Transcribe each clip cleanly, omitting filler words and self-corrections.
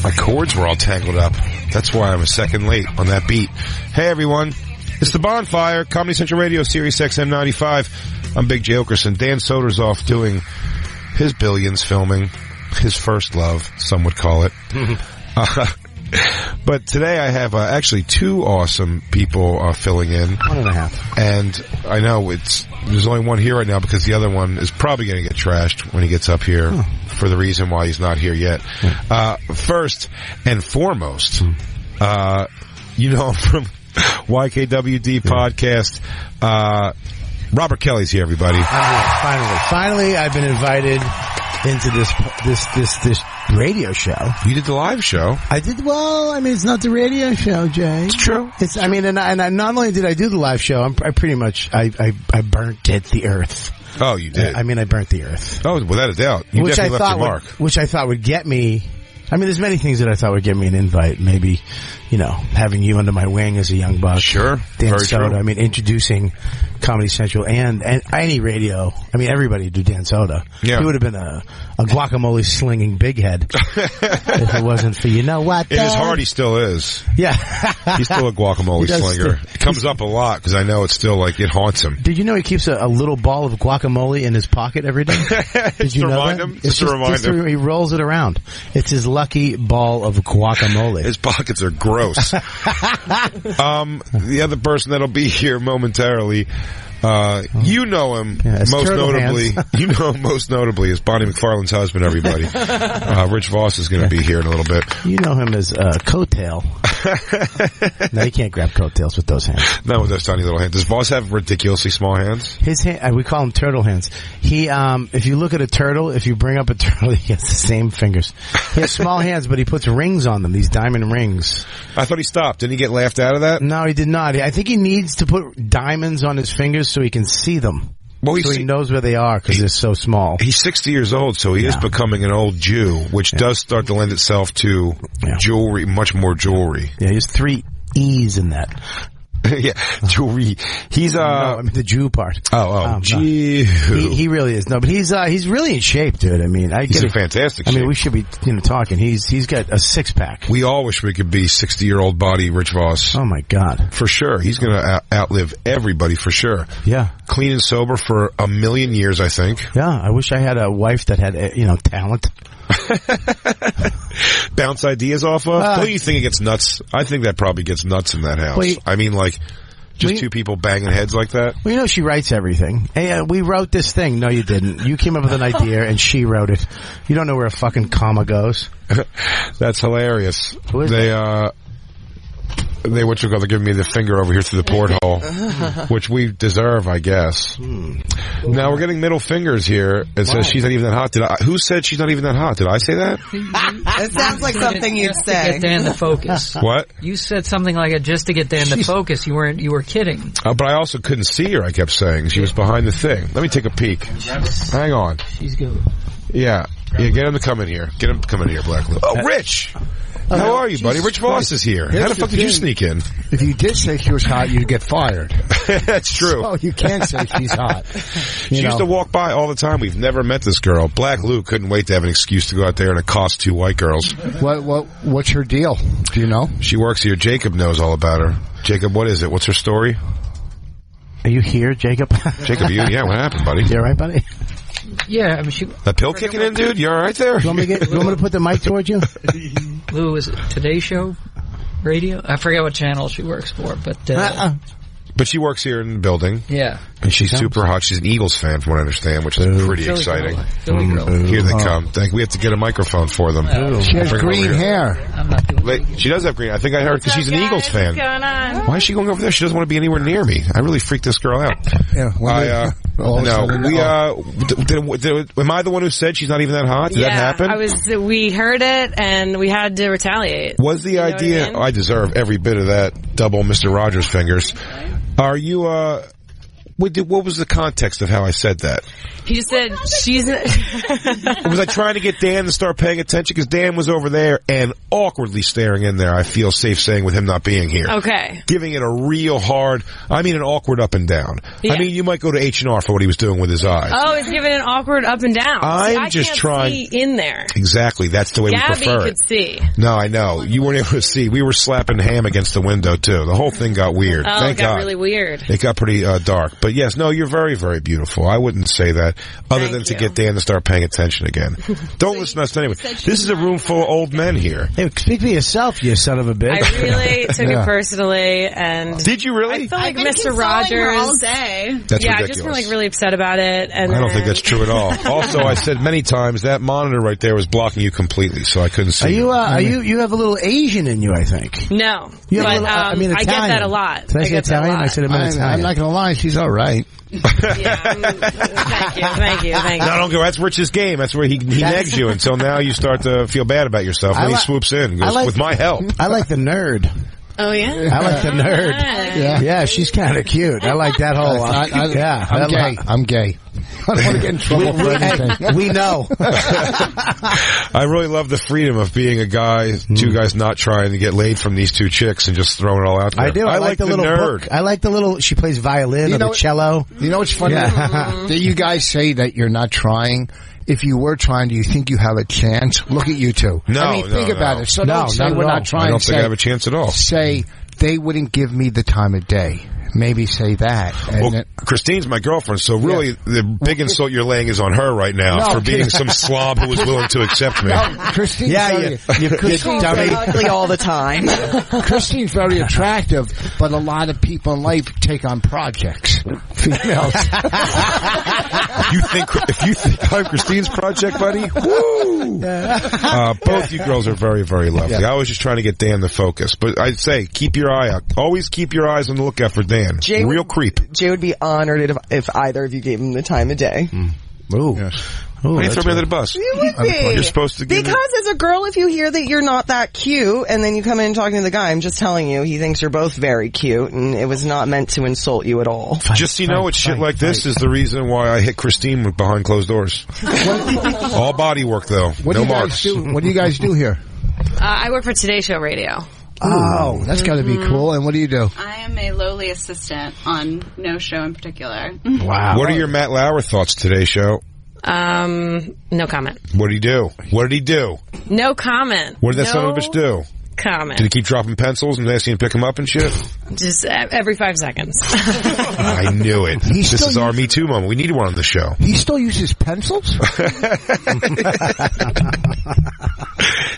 My cords were all tangled up. That's why I'm a second late on that beat. Hey, everyone. It's the Bonfire, Comedy Central Radio, Sirius XM 95. I'm Big J. Okerson. Dan Soder's off doing his Billions filming. His first love, some would call it. But today I have actually two awesome people filling in. 1.5. And I know there's only one here right now because the other one is probably going to get trashed when he gets up here for the reason why he's not here yet. First and foremost, you know him from YKWD podcast. Robert Kelly's here, everybody. I'm here, finally. I've been invited into this radio show. You did the live show. I did. Well, I mean, it's not the radio show, Jay. It's true. And I not only did I do the live show, I pretty much I burnt the earth. Oh, you did. I burnt the earth. Oh, without a doubt. You definitely left your mark. Which I thought would get me. I mean, there's many things that I thought would get me an invite. Maybe, having you under my wing as a young buck. Sure. Dan Very Soda. true. I mean, introducing Comedy Central and any radio. I mean, everybody do Dan Soda. Yeah. He would have been a guacamole slinging big head if it wasn't for what. In his heart, he still is. Yeah. He's still a guacamole slinger. It comes up a lot because I know it's still it haunts him. Did you know he keeps a little ball of guacamole in his pocket every day? Did you know that? Just to remind him. He rolls it around. It's his lucky ball of guacamole. His pockets are gross. The other person that'll be here momentarily, you know him most notably. You know him most notably as Bonnie McFarlane's husband. Everybody, Rich Voss is going to be here in a little bit. You know him as Coattail. No, you can't grab coattails with those hands. Not with those tiny little hands. Does Voss have ridiculously small hands? His hand, we call them turtle hands. He, if you look at a turtle, if you bring up a turtle, he has the same fingers. He has small hands, but he puts rings on them. These diamond rings. I thought he stopped. Didn't he get laughed out of that? No, he did not. I think he needs to put diamonds on his fingers so he can see them. Well, so he knows where they are because they're so small. He's 60 years old, so he is becoming an old Jew, which does start to lend itself to jewelry, much more jewelry. Yeah, he has 3 E's in that. Yeah, jewelry. He's no, I mean the Jew part. Jew. He really is. No, but he's really in shape, dude. I mean, he's in fantastic shape. I mean, we should be talking. He's got a 6-pack. We all wish we could be 60-year-old body Rich Voss. Oh my God, for sure. He's going to outlive everybody for sure. Yeah, clean and sober for 1,000,000 years, I think. Yeah, I wish I had a wife that had talent. Bounce ideas off of? Don't you think it gets nuts? I think that probably gets nuts in that house. I mean, just two people banging heads like that? Well, she writes everything. Hey, we wrote this thing. No, you didn't. You came up with an idea, and she wrote it. You don't know where a fucking comma goes. That's hilarious. Who is that? They're giving me the finger over here through the porthole, which we deserve, I guess. Now we're getting middle fingers here. It says she's not even that hot. Who said she's not even that hot? Did I say that? It sounds like something you'd say. To get Dan to focus. What? You said something like it just to get Dan to focus. You were kidding. But I also couldn't see her, I kept saying. She was behind the thing. Let me take a peek. Hang on. She's good. Yeah, get him to come in here. Get him to come in here, Black Lou. Oh, Rich! How are you, buddy? Rich Voss is here. How the fuck did you sneak in? If you did say she was hot, you'd get fired. That's true. So you can't say she's hot. She used to walk by all the time. We've never met this girl. Black Lou couldn't wait to have an excuse to go out there and accost 2 white girls. What's her deal? Do you know? She works here. Jacob knows all about her. Jacob, what is it? What's her story? Are you here, Jacob? Jacob, yeah, what happened, buddy? You all right, buddy? Yeah, I mean, that pill kicking in, dude? You all right there? You want me to put the mic towards you? Lou, is it Today Show Radio? I forget what channel she works for, but... But she works here in the building. Yeah. And she's super hot. She's an Eagles fan, from what I understand, which is pretty exciting. Philly girl. Here they come. We have to get a microphone for them. She has green hair. I'm not doing She does have green. I think I heard because she's an Eagles fan. What's going on? Why is she going over there? She doesn't want to be anywhere near me. I really freaked this girl out. Yeah. Am I the one who said she's not even that hot? Did that happen? We heard it and we had to retaliate. Was the idea? I deserve every bit of that double Mr. Rogers fingers. Are you? What was the context of how I said that? He just said she's. Was I trying to get Dan to start paying attention? Because Dan was over there and awkwardly staring in there. I feel safe saying with him not being here. Okay. Giving it a real hard, an awkward up and down. Yeah. You might go to H&R for what he was doing with his eyes. Oh, he's giving an awkward up and down. I'm just can't trying. See in there. Exactly. That's the way we prefer Gabby it. could see. No, I know. You weren't able to see. We were slapping ham against the window, too. The whole thing got weird. Oh, Thank it got God. really weird. It got pretty dark. But yes, no, you're very, very beautiful. I wouldn't say that other than to get Dan to start paying attention again. Don't listen to us anyway. This is a room full of old men here. Hey, speak for yourself, you son of a bitch. I really took it personally, and did you really? I felt like I've been Mr. Rogers all day. That's yeah, ridiculous. I just feel like really upset about it. And I don't think that's true at all. Also, I said many times that monitor right there was blocking you completely, so I couldn't see. You have a little Asian in you, I think. No, You have but a little, I I get that a lot. Did I say Italian? I said I'm Italian. I'm not going to lie, she's all right. Thank you. No, don't go. That's Rich's game. That's where he negs you until now you start to feel bad about yourself. And he swoops in and goes, with my help. I like the nerd. Oh, yeah? I like the nerd. Nice. Yeah, she's kind of cute. I like that whole... I'm gay. I don't want to get in trouble for anything. We know. I really love the freedom of being a guy, two guys not trying to get laid from these two chicks and just throwing it all out there. I do. I like the little nerd. book. I like the little... She plays violin or the cello. You know what's funny? That you guys say that you're not trying. If you were trying, do you think you have a chance? Look at you two. No, think about it. So don't say we're not trying. I don't think I have a chance at all. Say they wouldn't give me the time of day. Maybe say that. Well, Christine's my girlfriend, so really the big insult you're laying is on her right now for being some slob who was willing to accept me. No, Christine's very ugly all the time. Christine's very attractive, but a lot of people in life take on projects. Females. If you think I'm Christine's project, buddy, woo! Both you girls are very, very lovely. I was just trying to get Dan to focus, but I'd say keep your eye out. Always keep your eyes on the lookout for Dan. Real creep. Jay would be honored if either of you gave him the time of day. Ooh. Yes. Ooh, Why do you throw me under the bus? You would be. You're supposed to give Because as a girl, if you hear that you're not that cute, and then you come in talking to the guy, I'm just telling you, he thinks you're both very cute, and it was not meant to insult you at all. Just so you know, it's shit like this is the reason why I hit Christine behind closed doors. All body work, though. What no do you marks. guys do? What do you guys do here? I work for Today Show Radio. Oh, that's got to be cool. And what do you do? I am a lowly assistant on no show in particular. Wow. What are your Matt Lauer thoughts today, show? No comment. What did he do? What did he do? No comment. What did that son of a bitch do? Comment. Did he keep dropping pencils and asking you to pick them up and shit? Just every 5 seconds. I knew it. This is our Me Too moment. We need one on the show. He still uses pencils?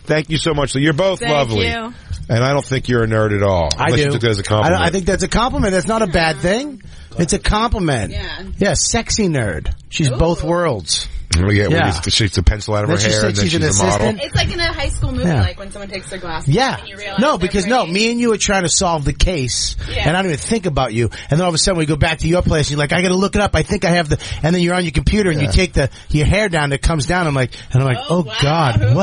Thank you so much. You're both lovely. Thank you. And I don't think you're a nerd at all. I Unless do. you took it as a compliment. I think that's a compliment. That's not a bad thing. It's a compliment. Yeah. Sexy nerd. She's both worlds. She takes a pencil out of her hair and then she's a model. It's like in a high school movie, like when someone takes their glasses off and you realize me and you are trying to solve the case, and I don't even think about you, and then all of a sudden we go back to your place, and you're like, I gotta look it up, I think I have and then you're on your computer, and you take your hair down, it comes down, I'm like, oh wow. God, and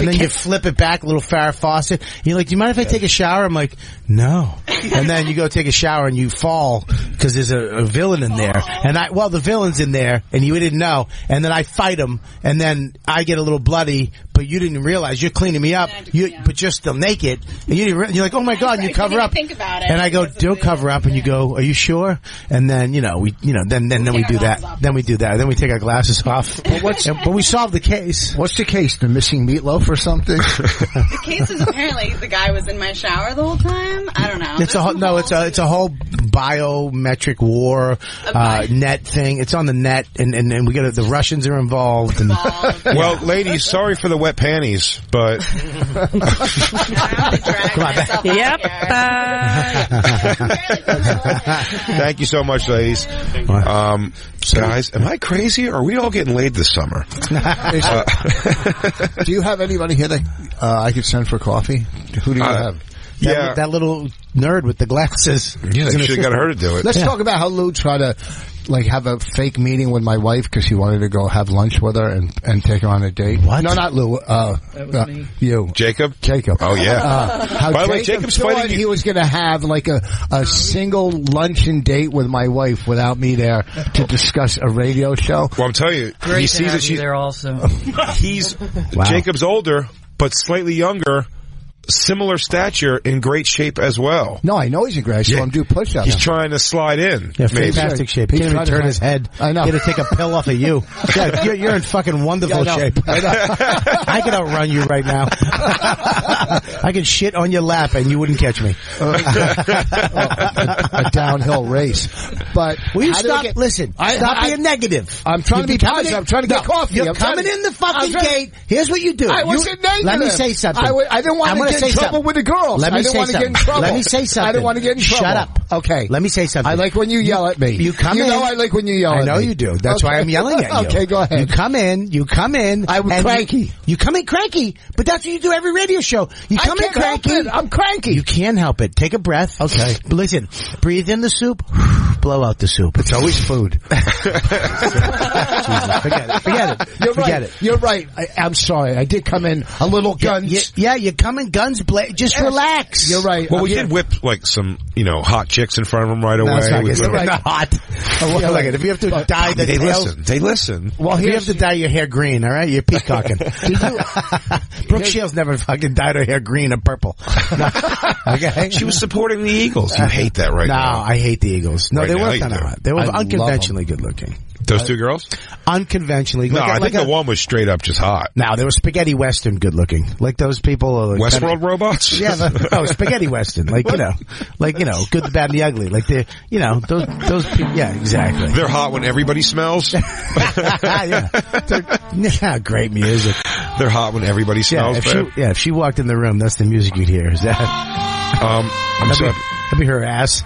then you flip it back, a little Farrah Fawcett, and you're like, do you mind if I take a shower? I'm like, no. And then you go take a shower, and you fall, because there's a villain in there, and the villain's in there, and you didn't know, and then I fight him, and then I get a little bloody, but you didn't realize you're cleaning me up, but you're still naked, and you're like, oh my God, and you cover up, think about it, and I go, don't cover up, and you go, are you sure? And then then we do that, then we take our glasses off, but we solve the case. What's the case? The missing meatloaf or something? The case is apparently the guy was in my shower the whole time. I don't know. It's a whole biometric war net thing. It's on the net, and we got the Russians are involved. And well, ladies, sorry for the wet panties, but Yep. Thank you so much, ladies. Guys, am I crazy, or are we all getting laid this summer? Do you have anybody here that I could send for coffee? Who do you have? That little nerd with the glasses. Yeah, they should have got her to do it. Let's talk about how Lou tried to like have a fake meeting with my wife because he wanted to go have lunch with her and take her on a date. What? No, not Lou. That was me. You. Jacob? Oh, yeah. By the way, Jacob's fighting. He was going to have like a single luncheon date with my wife without me there to discuss a radio show. Well, I'm telling you, Great he to sees have that you there also. Jacob's older, but slightly younger. Similar stature, in great shape as well. No, I know he's in great shape. I'm doing push-ups. He's trying to slide in. Yeah, fantastic shape. He can't even turn his head. I know. He had to take a pill off of you. Yeah, you're in fucking wonderful shape. I could outrun you right now. I could shit on your lap and you wouldn't catch me. A downhill race. But will you stop? Listen, stop being negative. I'm trying to be positive. I'm trying to get coffee. You're coming in the fucking gate. Here's what you do. I wasn't negative. Let me say something. I didn't want to get in trouble with the girls. Let me say something. Get in trouble. Let me say something. I didn't want to get in trouble. Shut up. Okay. Let me say something. I like when you yell at me. You come in. You know I like when you yell at me. I know you do. That's why I'm yelling at you. Okay, go ahead. You come in. I'm cranky. You come in cranky, but that's what you do every radio show. You come in cranky. I'm cranky. You can't help it. Take a breath. Okay. But listen, breathe in the soup, blow out the soup. It's always food. Jesus, forget it. You're right. I'm sorry. I did come in a little guns. Yeah, you come in guns just relax. You're right. Well, we did whip like some, hot chicks in front of them right away. That's not good. Right. Not hot. If you have to dye the tails, they listen. Well, if you have to dye your hair green, all right? You're peacocking. Brooke Shields never fucking dyed her hair green or purple. No. Okay. She was supporting the Eagles. You hate that right now. No, I hate the Eagles. No, right they now, weren't kind of hot. They were unconventionally good looking. Those two girls? Unconventionally. No, I think the one was straight up just hot. No, they were spaghetti western good looking. Like those people. Westworld robots? Yeah, spaghetti western. Like, good, the bad, and the ugly. Like those people. Yeah, exactly. They're hot when everybody smells? Yeah, great music. They're hot when everybody smells? If she walked in the room, that's the music you'd hear. Is that? That'd be her ass.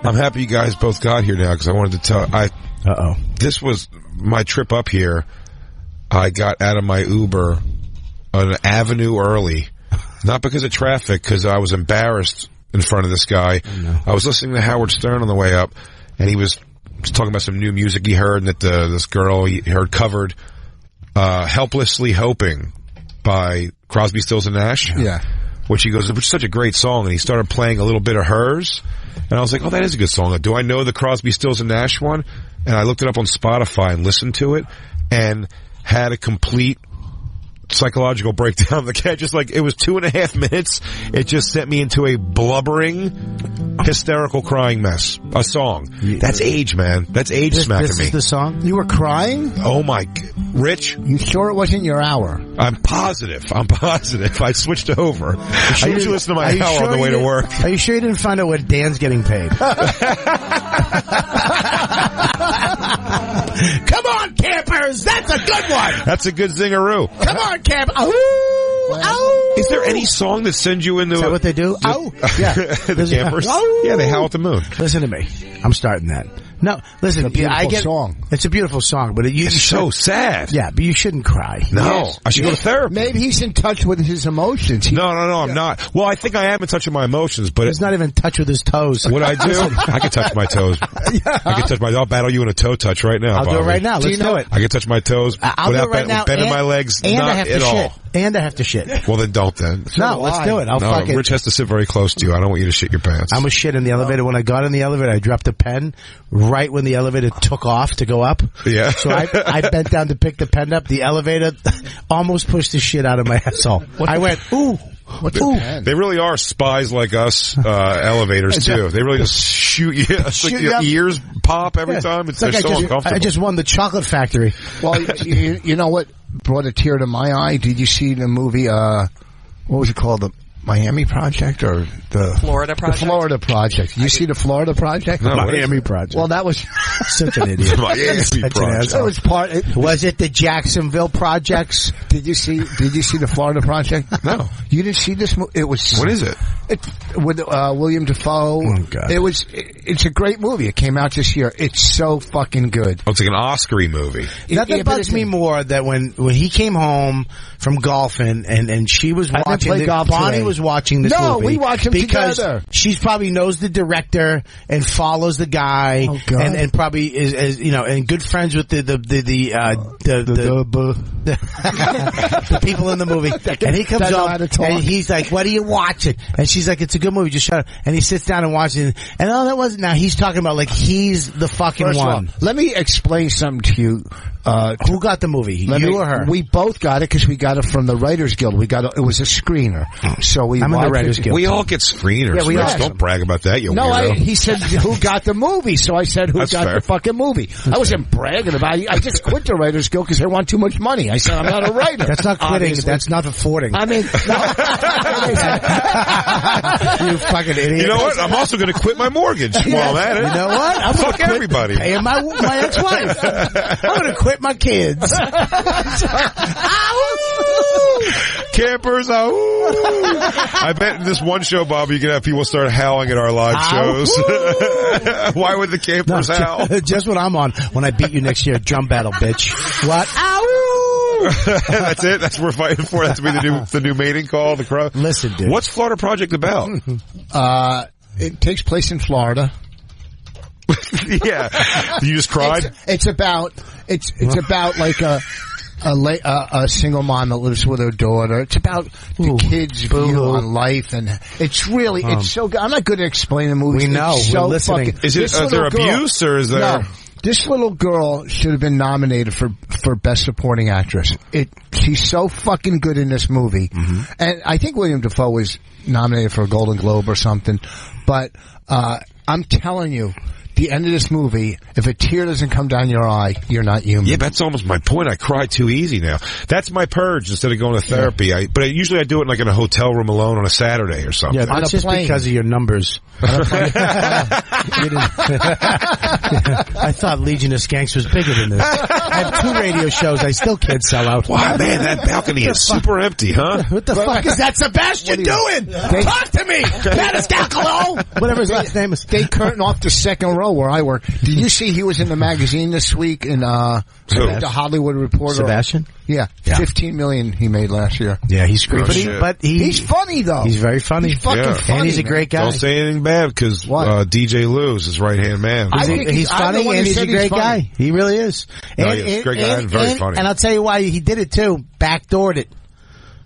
I'm happy you guys both got here now because I wanted to tell. This was my trip up here. I got out of my Uber on an avenue early, not because of traffic, because I was embarrassed in front of this guy. No. I was listening to Howard Stern on the way up, and he was talking about some new music he heard, and that this girl he heard covered "Helplessly Hoping" by Crosby, Stills and Nash. Yeah. Which he goes, it's such a great song, and he started playing a little bit of hers, and I was like, oh, that is a good song. Do I know the Crosby, Stills and Nash one? And I looked it up on Spotify and listened to it, and had a complete psychological breakdown. The cat just it was 2.5 minutes. It just sent me into a blubbering, hysterical crying mess. A song. That's age, man. That's age smacking me. This is the song? You were crying? Oh my, Rich? You sure it wasn't your hour? I'm positive. I switched over. I usually listen to my hour on the way to work. Are you sure you didn't find out what Dan's getting paid? Come on, campers! That's a good one! That's a good zingaroo. Come on, camp! Ow! Is there any song that sends you into... Is that what they do? Ow! Yeah. The campers? Yeah, they howl at the moon. Listen to me. I'm starting that. No, listen. It's a beautiful song. It's a beautiful song, but it's so sad. Yeah, but you shouldn't cry. No, yes. I should go to therapy. Maybe he's in touch with his emotions. No, I'm not. Well, I think I am in touch with my emotions, but he's not even in touch with his toes. What I do, I can touch my toes. Yeah. I can touch I'll battle you in a toe touch right now. I'll do it right now. Let's do it. I can touch my toes I'll without do it right now. bending my legs. And not I have to at shit. all. And I have to shit. Well, then don't then. No, let's do it. Rich has to sit very close to you. I don't want you to shit your pants. I'm a shit in the elevator. When I got in the elevator, I dropped a pen right when the elevator took off to go up. Yeah. So I bent down to pick the pen up. The elevator almost pushed the shit out of my asshole. I went, ooh. They really are spies like us, elevators too. They really just shoot you. It's like your ears pop every time. They're so uncomfortable. I just won the chocolate factory. Well, you know what brought a tear to my eye? Did you see the movie, what was it called? The Miami Project or the Florida Project? The Florida Project. Did you see the Florida Project? No, Miami Project. Well, that was such an idiot. Miami Project. That was was it the Jacksonville Projects? Did you see the Florida Project? No. You didn't see this movie? It was. What is it? with William Dafoe. Oh, God. It's a great movie. It came out this year. It's so fucking good. Oh, it's like an Oscar-y movie. Nothing bugs me more that when he came home from golfing and she was watching, Bonnie was watching this movie. No, we watched them because together. She probably knows the director and follows the guy, and probably is and good friends with the people in the movie. And he comes up and he's like, "What are you watching?" And she's like, "It's a good movie. Just shut up." And he sits down and watches it. And that wasn't. Now he's talking about like he's the fucking First one. Let me explain something to you. Who got the movie? You or her? We both got it because we got it from the Writers Guild. It was a screener. So I'm in the Writers Guild. We all get screeners. Yeah, we all. Don't brag about that, you weirdo. He said, who got the movie? So I said, who got the fucking movie? I wasn't bragging about it. I just quit the Writers Guild because they want too much money. I said, I'm not a writer. That's not quitting. Obviously. That's not affording. I mean, you fucking idiot. You know what? I'm also going to quit my mortgage while I'm at it. You know what? I'm Fuck everybody. Paying my ex-wife. I'm going to quit my kids. Campers, I bet in this one show, Bob, you can have people start howling at our live shows. Why would the campers howl? Just when I'm on, when I beat you next year, drum battle, bitch. What? That's it? That's what we're fighting for? That's going to be the new mating call? The crow? Listen, dude. What's Florida Project about? It takes place in Florida. Yeah. You just cried? It's about like a single mom that lives with her daughter. It's about the kids' view on life, and it's really it's so good. I'm not good at explaining movies. We know. We're listening. Is there abuse or is there? No. This little girl should have been nominated for Best Supporting Actress. She's so fucking good in this movie. Mm-hmm. And I think William Dafoe was nominated for a Golden Globe or something. But I'm telling you, the end of this movie, if a tear doesn't come down your eye, you're not human. Yeah, that's almost my point. I cry too easy now. That's my purge instead of going to therapy. Yeah. But usually I do it like in a hotel room alone on a Saturday or something. Yeah, that's just because of your numbers. I thought Legion of Skanks was bigger than this. I have 2 radio shows. I still can't sell out. Wow, man, that balcony is super empty, huh? What the fuck is that Sebastian doing? Talk to me! Maniscalco! Whatever his last name is. They curtain off the second row where I work. Did you see he was in the magazine this week in the Hollywood Reporter? Sebastian? Yeah. 15 million he made last year. Yeah, he's great. But he's funny though. He's very funny. He's fucking funny. And he's a great guy. Don't say anything bad because DJ Lou is his right-hand man. He's funny and he's a great guy. He really is. No, he's a great guy and very funny. And I'll tell you why he did it too. Backdoored it.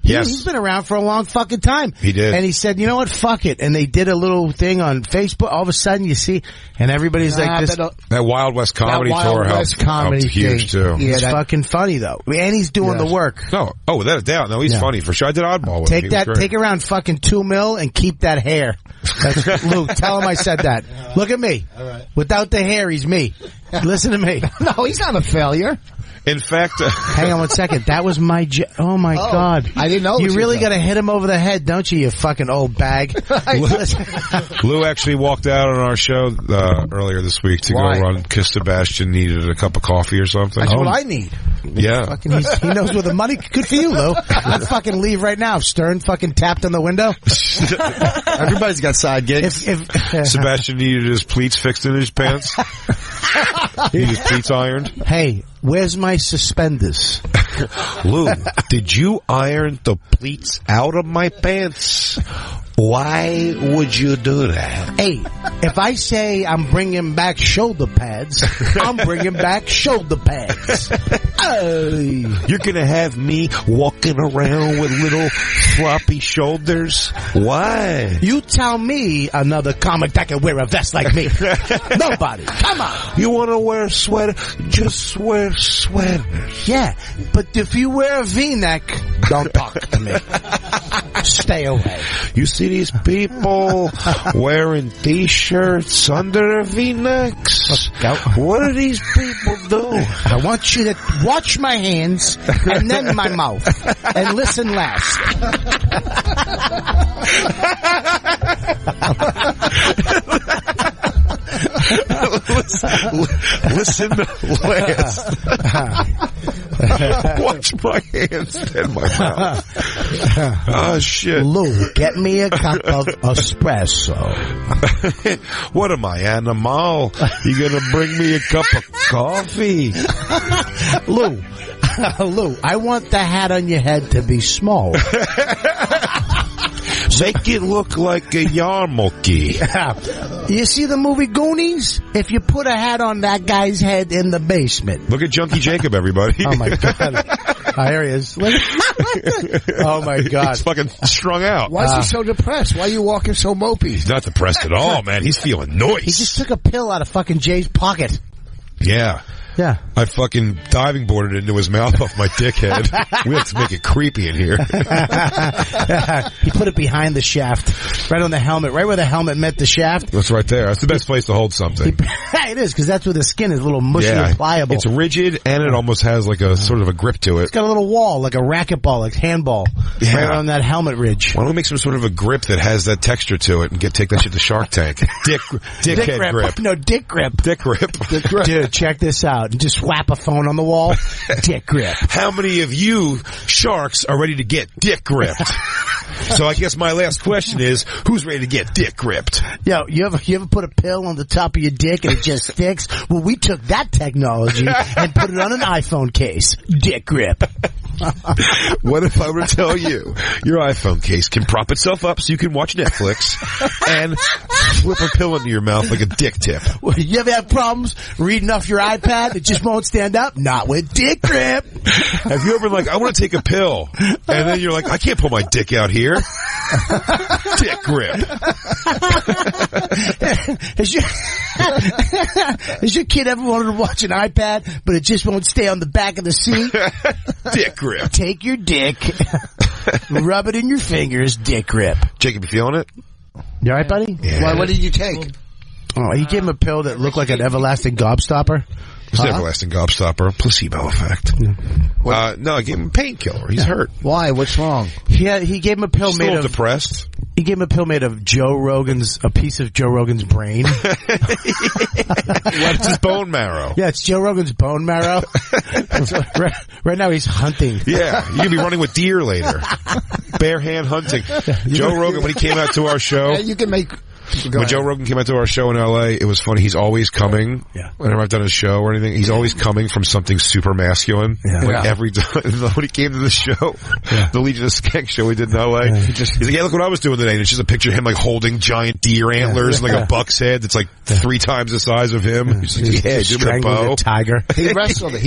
He's been around for a long fucking time. He did. And he said, you know what, fuck it. And they did a little thing on Facebook. All of a sudden you see, and everybody's like this. That Wild West comedy tour helped huge too. Yeah, it's fucking funny though. And he's doing the work. No, without a doubt. No, he's funny for sure. I did Oddball with him. Take around fucking $2 million and keep that hair. That's, Luke, tell him I said that. Look at me. All right. Without the hair, he's me. Listen to me. No, he's not a failure. In fact, hang on one second. That was my oh my God. I didn't know. You really got to hit him over the head, don't you fucking old bag? Lou actually walked out on our show earlier this week to go run Kiss Sebastian. Needed a cup of coffee or something. That's what I need. Yeah. Fucking, he knows where the money. Good for you, Lou. Let's fucking leave right now. Stern fucking tapped on the window. Everybody's got side gigs. Sebastian needed his pleats fixed in his pants. He his pleats ironed. Hey, where's my suspenders? Lou, did you iron the pleats out of my pants? Why would you do that? Hey, if I say I'm bringing back shoulder pads, I'm bringing back shoulder pads. You're going to have me walking around with little floppy shoulders? Why? You tell me another comic that can wear a vest like me. Nobody. Come on. You want to wear a sweater? Just wear sweaters. Yeah, but if you wear a V-neck, don't talk to me. Stay away. You see these people wearing T-shirts under their V-necks? What do these people do? I want you to watch my hands and then my mouth and listen last. Listen last. Watch my hands and my mouth. Oh, shit. Lou, get me a cup of espresso. What am I, animal? You gonna bring me a cup of coffee? Lou, I want the hat on your head to be small. Make it look like a yarmulke. You see the movie Goonies? If you put a hat on that guy's head in the basement. Look at Junkie Jacob, everybody. Oh, my God. Here he is. Oh, my God. He's fucking strung out. Why is he so depressed? Why are you walking so mopey? He's not depressed at all, man. He's feeling noise. He just took a pill out of fucking Jay's pocket. Yeah. Yeah. I fucking diving boarded into his mouth off my dickhead. We have to make it creepy in here. He put it behind the shaft. Right on the helmet. Right where the helmet met the shaft. That's right there. That's the best place to hold something. It is, because that's where the skin is a little mushy and pliable. It's rigid, and it almost has like a sort of a grip to it. It's got a little wall, like a racquetball, like handball. Yeah. Right on that helmet ridge. Why don't we make some sort of a grip that has that texture to it and take that shit to Shark Tank? Dickhead grip. No, dick grip. Dick grip. Dude, check this out. Just whap a phone on the wall. Dick grip. How many of you sharks are ready to get dick gripped? So I guess my last question is, who's ready to get dick gripped? Yo, you ever put a pill on the top of your dick and it just sticks? Well, we took that technology and put it on an iPhone case. Dick grip. What if I were to tell you your iPhone case can prop itself up so you can watch Netflix and slip a pill into your mouth like a dick tip? Well, you ever have problems reading off your iPad that just won't stand up? Not with dick grip. Have you ever I want to take a pill, and then you're like, I can't pull my dick out here. Dick grip. Has your kid ever wanted to watch an iPad, but it just won't stay on the back of the seat? Dick grip. Take your dick, rub it in your fingers, dick grip. Jacob, you feeling it? You alright, buddy? Yeah. Why, what did you take? Oh, he gave him a pill that looked like an everlasting gobstopper. It's an everlasting gobstopper. Placebo effect. No, I gave him a painkiller. He's hurt. Why? What's wrong? He gave him a pill Still made of depressed. He gave him a pill made of a piece of Joe Rogan's brain. What's his bone marrow? Yeah, it's Joe Rogan's bone marrow. right now he's hunting. Yeah, you could be running with deer later. Bare hand hunting. Joe Rogan, when he came out to our show. You can make... When Joe Rogan came out to our show in L.A., it was funny. He's always coming. Yeah. Whenever I've done a show or anything, he's always coming from something super masculine. Yeah. Like every time when he came to the show, the Legion of Skank show we did in L.A., he's like, yeah, look what I was doing today. And it's just a picture of him like holding giant deer antlers and like a buck's head that's like 3 times the size of him. He's like, yeah, dude, with a bow. Tiger. He wrestled it.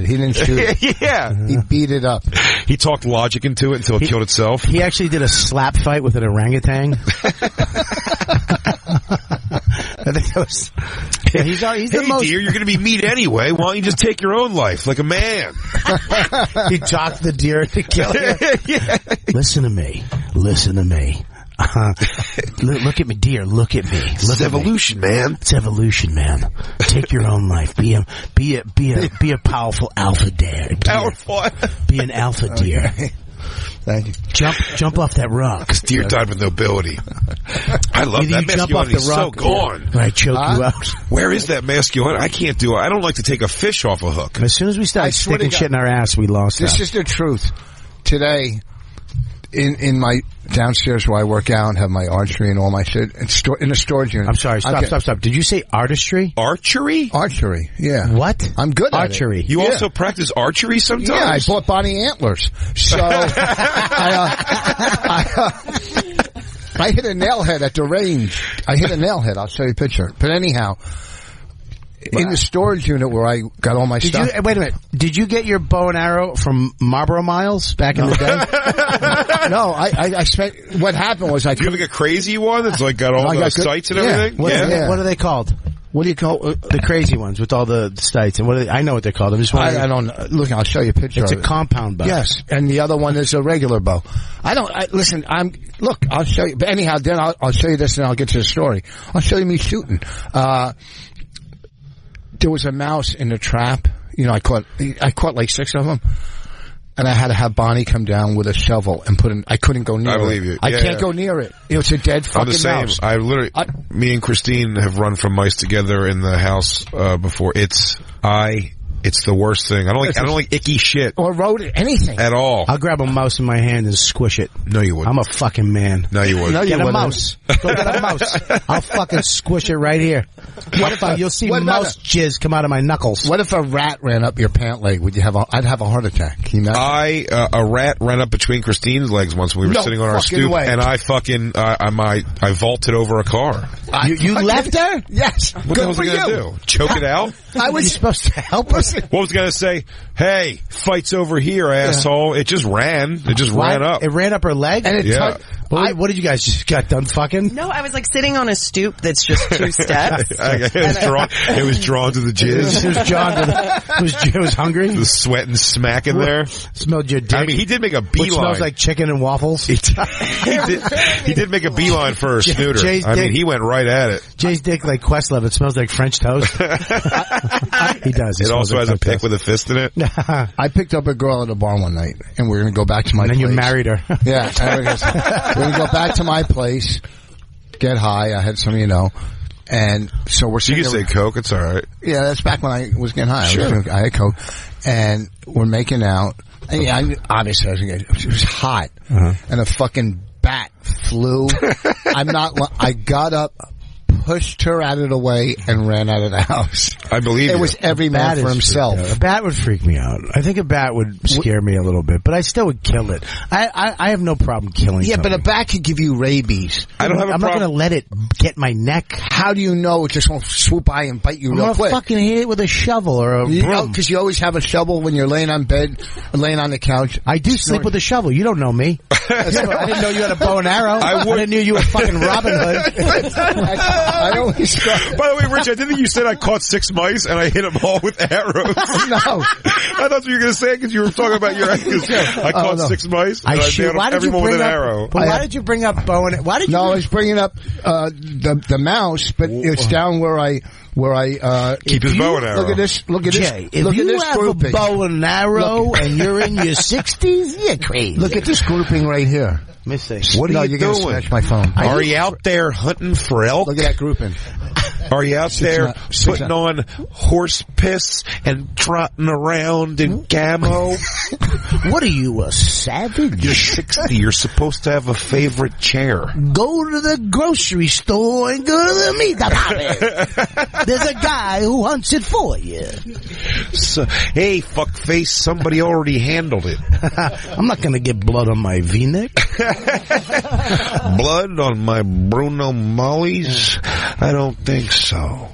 He didn't shoot it. Yeah. He beat it up. He talked logic into it until it killed itself. He actually did a slap fight with an orangutan. I think that was. Yeah, he's the most. Dear, you're going to be meat anyway. Why don't you just take your own life like a man? He talked the deer to kill it. Yeah. Listen to me. Look at me, dear. Look at me. It's evolution, man. It's evolution, man. Take your own life. Be a powerful alpha deer. Be an alpha deer. Thank you. Jump off that rock. This deer died with nobility. I love that masculinity. It's so gone. Or I choke you out. Where is that masculinity? I can't do it. I don't like to take a fish off a hook. As soon as we started sticking shit in our ass, we lost This is the truth. Today, in my downstairs where I work out and have my archery and all my shit, in a storage unit. I'm sorry, stop. Did you say artistry? Archery? Archery, yeah. What? I'm good at archery. it. You also practice archery sometimes? Yeah, I bought Bonnie antlers. So, I hit a nailhead at the range. I'll show you a picture. But anyhow, in the storage unit where I got all my stuff. Wait a minute. Did you get your bow and arrow from Marlboro Miles back in the day? No, I spent. What happened was you have like a crazy one that's like got all the sights and everything. What are they called? What do you call the crazy ones with all the sights? And what are they? I know what they're called. I don't look. I'll show you a picture. It's a compound bow. Yes, and the other one is a regular bow. Listen. I'll show you. But anyhow, then I'll show you this, and I'll get to the story. I'll show you me shooting. There was a mouse in the trap. You know, I caught like 6 of them. And I had to have Bonnie come down with a shovel and I couldn't go near it. I believe you. I can't go near it. It's a dead fucking mouse. I literally, me and Christine have run from mice together in the house, before. I It's the worst thing. I don't like icky shit. Or rodent, anything. At all. I'll grab a mouse in my hand and squish it. No, you wouldn't. I'm a fucking man. No, you wouldn't. No, you Get a wouldn't. mouse. Go get a mouse. I'll fucking squish it right here. What if you'll see mouse jizz come out of my knuckles? What if a rat ran up your pant leg? I'd have a heart attack. Can you imagine? A rat ran up between Christine's legs once when we were sitting on our stoop, and I fucking, I vaulted over a car. You left her? Yes. What the hell was I going to do? Choke it out? I was supposed to help us. What was I going to say? Hey, fight's over here, asshole. It just ran. It just ran up. It ran up her leg? And it what did you guys just got done fucking? No, I was like sitting on a stoop that's just 2 steps. It was drawn to the jizz. It was hungry. The sweat and smack in there. Smelled your dick. I mean, he did make a beeline. Which smells like chicken and waffles. He did make a beeline for a snooter. I mean, he went right at it. Jay's dick like Questlove. It smells like French toast. He does. It also has a pick with a fist in it. I picked up a girl at a bar one night, and we're going to go back to my place. And then you married her. Yeah. We're going to go back to my place, get high. I had some, and so we're sitting You can say Coke. It's all right. Yeah, that's back when I was getting high. Sure. I had Coke, and we're making out. And obviously, it was hot, and a fucking bat flew. I got up, pushed her out of the way, and ran out of the house. I believe it was every man for himself. A bat would freak me out. I think a bat would scare me a little bit, but I still would kill it. I have no problem killing something. But a bat could give you rabies. I don't have a problem. I'm not going to let it get my neck. How do you know it just won't swoop by and bite you real quick? I'm going to fucking hit it with a shovel or a broom. Because you always have a shovel when you're laying on bed, laying on the couch. I do sleep with a shovel. You don't know me. I didn't know you had a bow and arrow. I didn't know you were fucking Robin Hood. I always By the way, Rich, I didn't think you said I caught 6 mice and I hit them all with arrows. No. I thought you were going to say it because you were talking about your ankles. I caught 6 mice and I nailed everyone with an arrow. But why did you bring up bow and arrow? I was bringing up the mouse, but it's down where I keep his bow and arrow. Look at this. Jay, if look you at this have grouping. a bow and arrow and you're in your 60s, you're crazy. Look at this grouping right here. Let me see. What are you you're gonna doing? smash my phone. Are you out there hunting for elk? Look at that grouping. Are you out there putting on horse piss and trotting around in camo? What are you, a savage? You're 60. You're supposed to have a favorite chair. Go to the grocery store and go to the meat department. There's a guy who hunts it for you. So, hey, fuckface, somebody already handled it. I'm not going to get blood on my V-neck. Blood on my Bruno Mollies? I don't think so.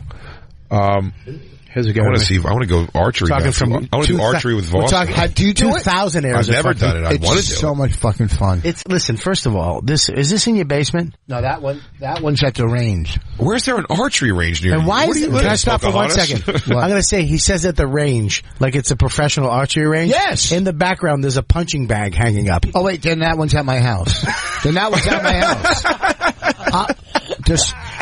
Here's a guy. I want to go archery. I want to do archery with Voss. Do you do 2,000 arrows? I've never done it. I want to do it. So much fucking fun. Listen. First of all, is this in your basement? No, that one's at the range. Where's there an archery range near? And why is it? Can I stop for 1 second? I'm going to say he says at the range, like it's a professional archery range. Yes. In the background, there's a punching bag hanging up. Oh wait, then that one's at my house.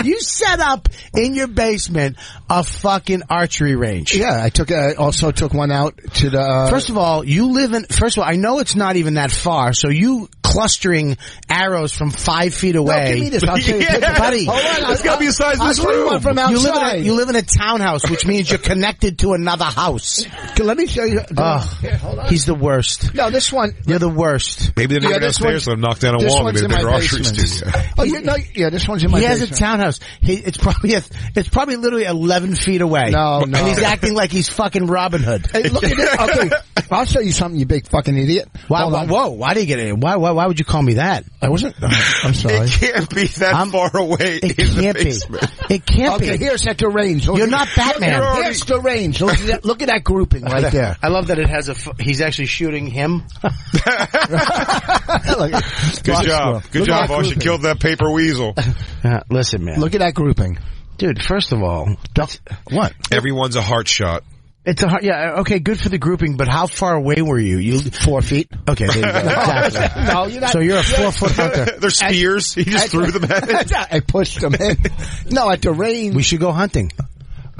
You set up in your basement a fucking archery range. Yeah, I also took one out to the. First of all, I know it's not even that far. So you clustering arrows from 5 feet away. No, give me this. I'll show you, buddy. Hold on, it's got to be the size of this room. One from outside. You live in a townhouse, which means you're connected to another house. Let me show you. Here, hold on. He's the worst. No, this one. You're the worst. Maybe they're not downstairs, so knock down a wall and made a big archery studio. This one's in my basement. He has a townhouse. It's probably literally 11 feet away. No. And he's acting like he's fucking Robin Hood. Hey, look at this. Okay, I'll show you something, you big fucking idiot. Whoa, why did you get it? Why would you call me that? I wasn't. I'm sorry. It can't be that far away. It can't be. It can't be. Okay, here's at the range. You're not Batman. Here's the range. Look at that grouping right there. I love that it has he's actually shooting him. Good job. Good job, Boss. You killed that paper weasel. Listen, man. Look at that grouping. Dude, first of all, what? Everyone's a heart shot. It's okay, good for the grouping, but how far away were you? 4 feet? Okay, there you go. Exactly. No, you're not. So you're a 4-foot hunter. They're spears. He just threw them at it. I pushed them in. No, at the range. We should go hunting.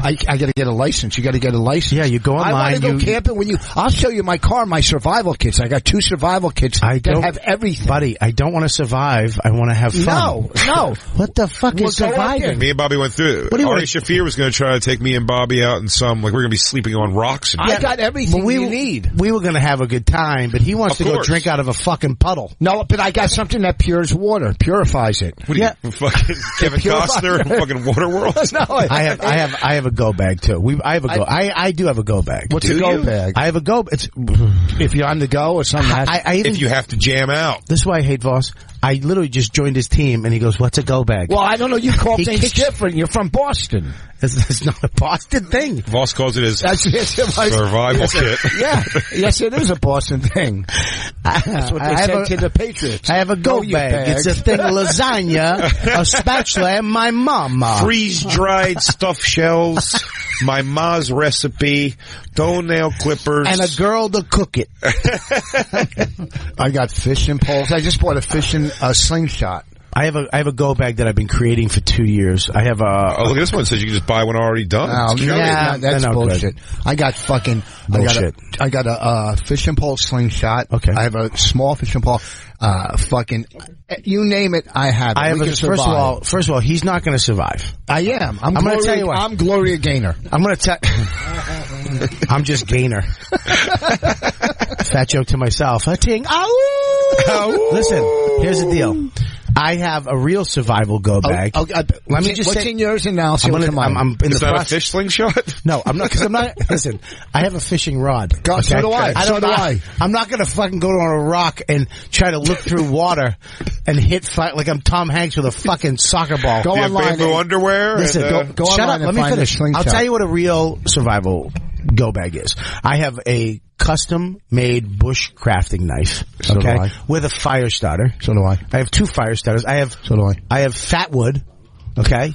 I got to get a license. You got to get a license. Yeah, you go online. I want to go camping I'll show you my car, my survival kits. I got 2 survival kits that have everything. Buddy, I don't want to survive. I want to have fun. No. What the fuck is surviving? Me and Bobby went through it. Ari Shafir was going to try to take me and Bobby out in some, like we're going to be sleeping on rocks. I got everything you need. We were going to have a good time, but he wants to go drink out of a fucking puddle. No, but I got something that purifies it. What are you, fucking Kevin Costner in fucking Waterworld? No, I have a go bag too. I do have a go bag. What's a go bag? I have a go. It's if you're on the go or something. If you have to jam out. This is why I hate Voss. I literally just joined his team, and he goes, "What's a go bag?" Well, I don't know. You call things different. You're from Boston. It's not a Boston thing. Voss calls it his survival kit. Yeah. Yes, it is a Boston thing. That's what they said to the Patriots. I have a go bag. It's a thing of lasagna, a spatula, and my mama. Freeze-dried stuffed shells, my ma's recipe, toenail clippers. And a girl to cook it. I got fishing poles. I just bought a fishing slingshot. I have a go bag that I've been creating for 2 years. I have a. Oh, look at this one. It says you can just buy one already done. That's bullshit. I got fucking bullshit. I got a fishing pole slingshot. Okay. I have a small fishing pole. Fucking, you name it, I have it. First of all, he's not going to survive. I am. I'm going to tell you what. I'm Gloria Gaynor. I'm going to tell. I'm just Gaynor. Fat joke to myself. Listen, here's the deal. I have a real survival go bag. Let me just say, in yours and now? I'm in Is that a fish slingshot? No, I'm not. Because I'm not. Listen, I have a fishing rod. Okay? So do I. I'm not going to fucking go on a rock and try to look through water and hit like I'm Tom Hanks with a fucking soccer ball. Go online. Bamboo underwear. Listen, go shut up. Let me finish. I'll tell you what a real survival go bag is. I have a custom-made bush crafting knife, with a fire starter. So do I. I have 2 fire starters. So do I. I have fat wood. Okay.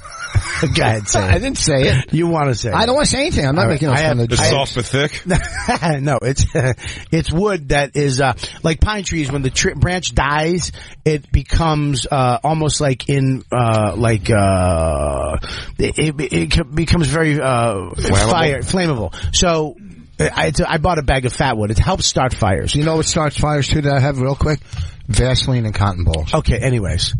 Go ahead, say it. I didn't say it. You want to say it. I don't want to say anything. I'm not making a fun of it. Soft but thick? No, it's wood that is, like pine trees, when the branch dies, it becomes, almost like it becomes very, flammable. So, I bought a bag of fat wood. It helps start fires. You know what starts fires too that I have real quick? Vaseline and cotton balls. Okay, anyways.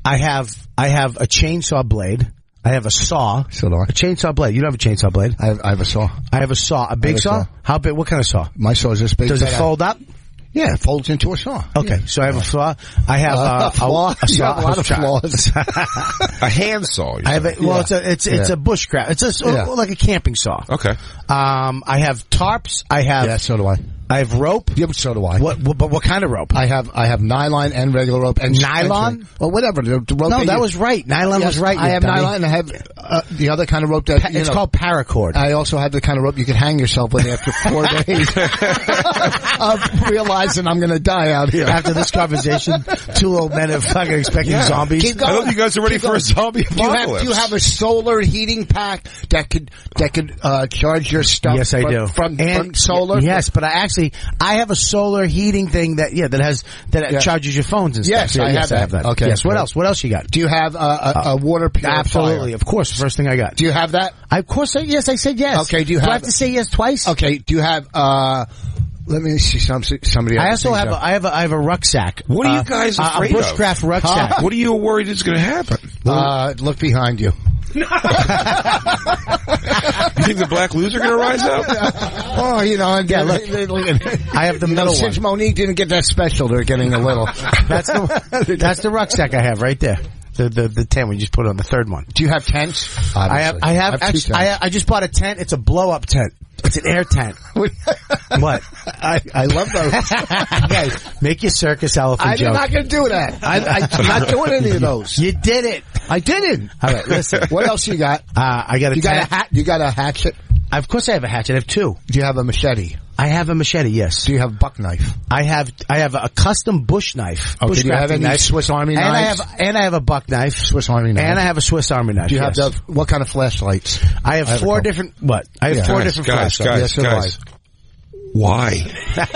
I have a chainsaw blade. I have a saw. So do I. A chainsaw blade. You don't have a chainsaw blade? I have a saw. I have a saw. A big saw? How big? What kind of saw? My saw is this big. Does it fold up? Yeah, it folds into a saw. Okay, so I have a saw. I have a saw. You have a lot of flaws. A hand saw. It's a bushcraft. It's like a camping saw. Okay. I have tarps. So do I. I have rope. Yeah, but so do I. What kind of rope? I have nylon and regular rope. And nylon? Well, whatever. The rope no, that was right. Nylon was right. I have nylon and I have the other kind of rope that it's called paracord. I also have the kind of rope you can hang yourself with after 4 days of realizing I'm going to die out here. After this conversation, 2 old men are fucking expecting zombies. Keep going. I hope you guys are ready for a zombie apocalypse. Do you have a solar heating pack that could charge your stuff? Yes, I do. From solar? Yes, but I have a solar heating thing that charges your phones and stuff. Yes, I have that. Okay. Yes. What else? What else you got? Do you have a water purifier? Absolutely. Of course. First thing I got. Do you have that? Yes, I said yes. Okay. Do I have to say yes twice? Okay. Do you have let me see somebody else. I have a rucksack. What are you guys afraid of? A bushcraft rucksack. What are you worried is going to happen? Look behind you. You think the black loser going to rise up? Oh, look, I have the middle one. Since Monique didn't get that special, they're getting a little. That's the rucksack I have right there. The tent we just put on the third one. Do you have tents? Obviously. I just bought a tent. It's a blow up tent. It's an air tent. What? I love those. Guys, make your circus elephant joke. I'm not going to do that. I'm not doing any of those. You did it. I didn't. All right, listen. What else you got? I got a tent. You got a hatchet? Of course I have a hatchet. I have 2. Do you have a machete? I have a machete, yes. Do you have a buck knife? I have a custom bush knife. Okay, do you have any Swiss Army knives? And I have a buck knife. Swiss Army knife. And I have a Swiss Army knife. Do you have what kind of flashlights? I have 4 different, what? I have 4 different flashlights. Guys. Why?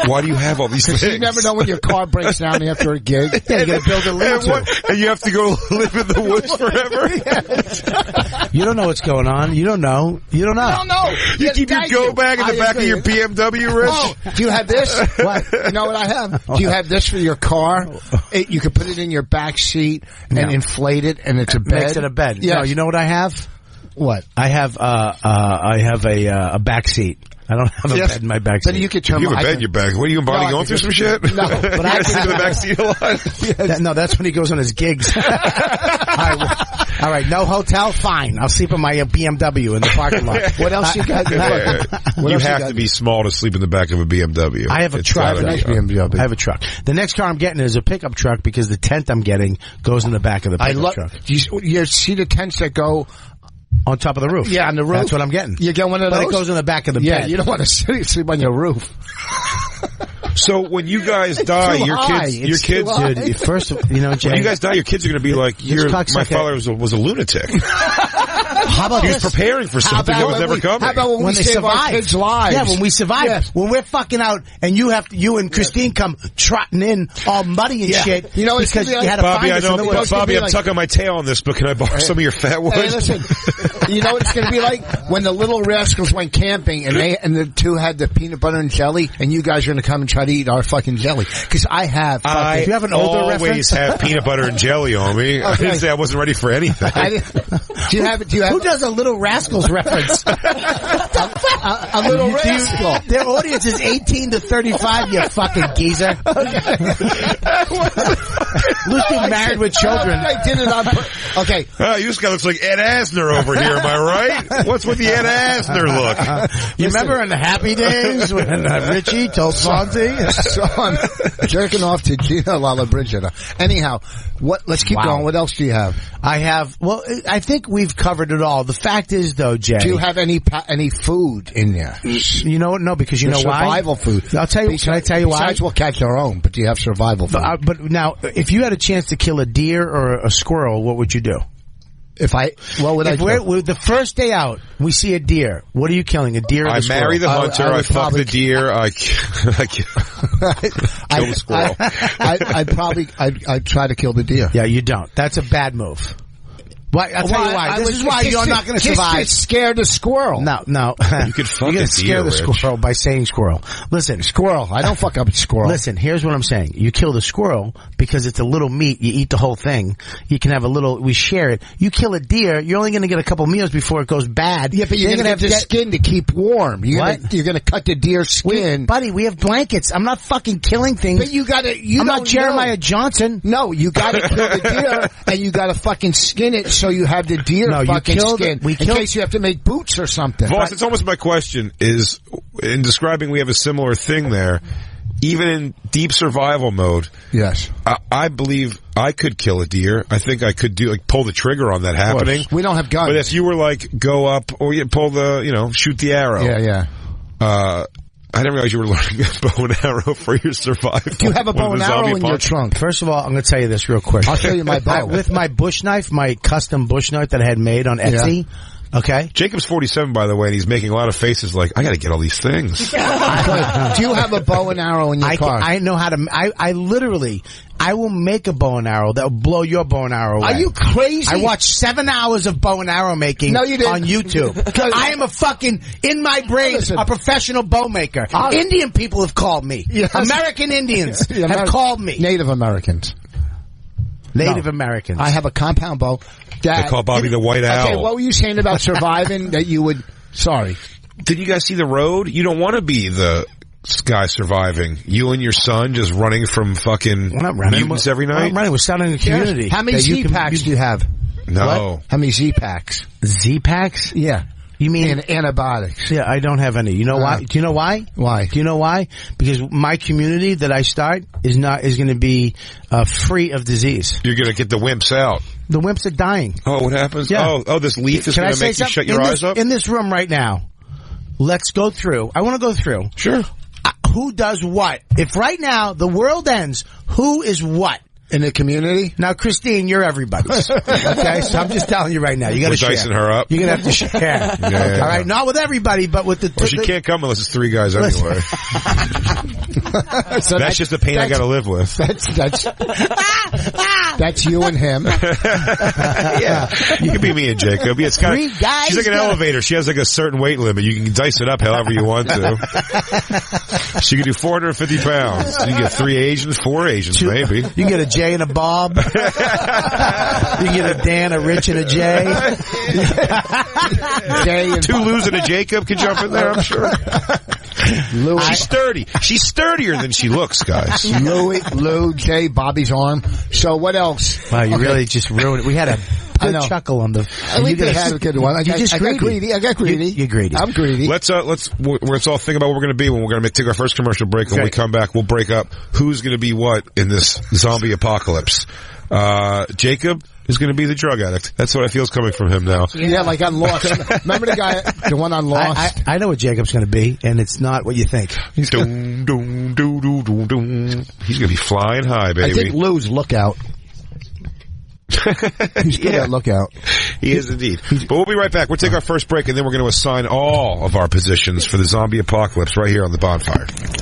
Why do you have all these things? You never know when your car breaks down after a gig. Yeah, you got to build a lean-to. And you have to go live in the woods forever? You don't know what's going on. You don't know. You don't know. I don't know. You keep your go bag in the back of your BMW, Rich? Oh, do you have this? What? You know what I have? Do you have this for your car? You can put it in your back seat and inflate it, and it's a bed. Makes it a bed. Yeah. No, you know what I have? What? I have a back seat. I don't have a bed in my back seat. But you could turn. You have a bed in your back. What are you, Bonnie, going through some shit? No, but I sit in the back seat a lot. No, that's when he goes on his gigs. All right, no hotel, fine. I'll sleep in my BMW in the parking lot. What else you got? You have to be small to sleep in the back of a BMW. I have a truck. I have a truck. The next car I'm getting is a pickup truck because the tent I'm getting goes in the back of the pickup truck. You see the tents that go on top of the roof? Yeah, on the roof. That's what I'm getting. You get one of those? But it goes in the back of the bed. Yeah, you don't want to sleep on your roof. So when you guys die, your kids, dude. First, Jay, when you guys die, your kids are going to be like, my father was a lunatic. How about he was preparing for something that was never coming. How about when we they save survive? Our kids' lives? Yeah, when we survive. Yes. When we're fucking out and you and Christine come trotting in all muddy and shit. You know, because like, you had to Bobby, find us in the woods. Bobby, I'm tucking my tail on this, but can I borrow some of your fat wood? Hey, listen, you know what it's going to be like when the little rascals went camping and the two had the peanut butter and jelly, and you guys are going to come and try to eat our fucking jelly. Because I have. Do you have an older always reference? have peanut butter and jelly on me. I didn't say I wasn't ready for anything. Do you have? Who does a Little Rascals reference? a little rascal. Their audience is 18 to 35. You fucking geezer. Lucy married with children. I did it on. Okay. You this guy looks like Ed Asner over here. Am I right? What's with the Ed Asner look? You remember in the Happy Days when Richie told Fonzie? So I'm jerking off to Gina Lollobrigida. Anyhow, let's keep going. What else do you have? I think we've covered it all. The fact is, though, Jay. Do you have any food in there? You know what? No, because you know why? Survival food. I'll tell you. Can I tell you why? Besides, we'll catch our own, but do you have survival food? But now, if you had a chance to kill a deer or a squirrel, what would you do? What would I do? The first day out, we see a deer. What are you killing? A deer or a squirrel? I marry the hunter. I fuck the deer. I kill the squirrel. I'd try to kill the deer. Yeah, you don't. That's a bad move. I'll tell you why. This is why you're not going to survive. Just scare the squirrel. No. You could fuck You're a scare deer, the squirrel by saying squirrel. Listen. Squirrel. I don't fuck up a squirrel. Listen, here's what I'm saying. You kill the squirrel because it's a little meat. You eat the whole thing. You can have we share it. You kill a deer, you're only going to get a couple meals before it goes bad. Yeah, but you're going to have the skin to keep warm. You're going to cut the deer's skin. Buddy, we have blankets. I'm not fucking killing things. But I'm not Jeremiah Johnson. No, you got to kill the deer and you got to fucking skin it so you have the deer fucking skin. In case you have to make boots or something. Voss, it's almost my question is, in describing we have a similar thing there, even in deep survival mode. Yes. I believe I could kill a deer. I think I could pull the trigger on that happening. We don't have guns. But if you were go up or you pull shoot the arrow. Yeah. I didn't realize you were learning a bow and arrow for your survival. Do you have a bow and arrow in your trunk? First of all, I'm going to tell you this real quick. I'll show you my bow. With my bush knife, my custom bush knife that I had made on Etsy. Yeah. Okay. Jacob's 47, by the way, and he's making a lot of faces like, I got to get all these things. Do you have a bow and arrow in your car? I know how to. I will make a bow and arrow that will blow your bow and arrow away. Are you crazy? I watched 7 hours of bow and arrow making on YouTube. I am in my brain, a professional bow maker. Indian people have called me. Yes. American Indians have called me. Native Americans. Americans. I have a compound bow. They call Bobby the White Owl. Okay, what were you saying about surviving that you would... Sorry. Did you guys see The Road? You don't want to be the guy surviving. You and your son just running from fucking mutants every night? We're not running. We're starting a community. Yes. How many Z-Packs do you have? No. What? How many Z-Packs? Z-Packs? Yeah. You mean antibiotics? Yeah, I don't have any. You know why? Do you know why? Why? Do you know why? Because my community that I start is going to be free of disease. You're going to get the wimps out. The wimps are dying. Oh, what happens? Yeah. Oh, this leaf is going to make you shut your eyes up? In this room right now, let's go through. I want to go through. Sure. Who does what? If right now the world ends, who is what? in the community. Now, Christine, you're everybody's. Okay, so I'm just telling you right now, you got to share. We're dicing her up. You're gonna have to share. Yeah. All right, not with everybody, but with the. Well, she can't come unless it's 3 guys anyway. So that's just the pain I got to live with. That's you and him. Yeah, you can be me and Jacob. Yeah, it's kind 3 guys. She's like an elevator. She has like a certain weight limit. You can dice it up however you want to. She can do 450 pounds. You can get 3 Asians, 4 Asians, maybe. You can get a J and a Bob. You can get a Dan, a Rich, and a J. Jay and 2 Lou's and a Jacob can jump in there, I'm sure. She's sturdy. She's sturdier than she looks, guys. Lou, Jay, Bobby's arm. So what else? Wow, you really just ruined it. We had a good chuckle on the. We had a good one. I got greedy. You're greedy. I'm greedy. Let's all think about what we're going to be when we're going to take our first commercial break. When we come back, we'll break up who's going to be what in this zombie apocalypse. Jacob is going to be the drug addict. That's what I feel is coming from him now. Yeah, like on Lost. Remember the one on Lost? I know what Jacob's going to be, and it's not what you think. He's going to be flying high, baby. I think Lou's Lookout. He's good at Lookout. He is indeed. But we'll be right back. We'll take our first break, and then we're going to assign all of our positions for the zombie apocalypse right here on the Bonfire.